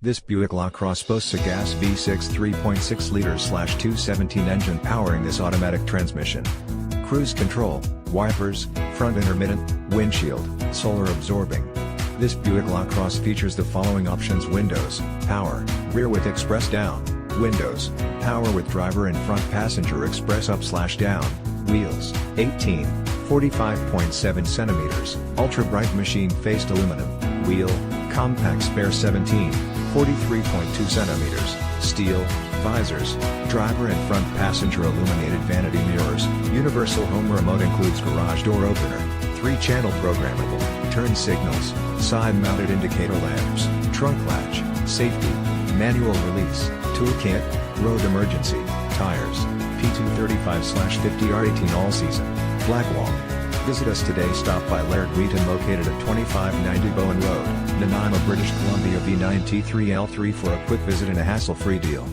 This Buick LaCrosse boasts a gas V6 3.6-liter/217 engine powering this automatic transmission. Cruise control, wipers, front intermittent, windshield, solar absorbing. This Buick LaCrosse features the following options: windows, power, rear with express down, windows, power with driver and front passenger express up/down, wheels, 18, 45.7 centimeters, ultra bright machine faced aluminum, wheel, compact spare 17, 43.2 centimeters, steel, visors, driver and front passenger illuminated vanity mirrors, universal home remote includes garage door opener, 3-channel programmable, turn signals, side-mounted indicator lamps, trunk latch, safety, manual release, toolkit, road emergency, tires, P235/50R18 all season, blackwall. Visit us today. Stop by Laird Wheaton located at 2590 Bowen Road, Nanaimo, British Columbia V9T3L3 for a quick visit and a hassle-free deal.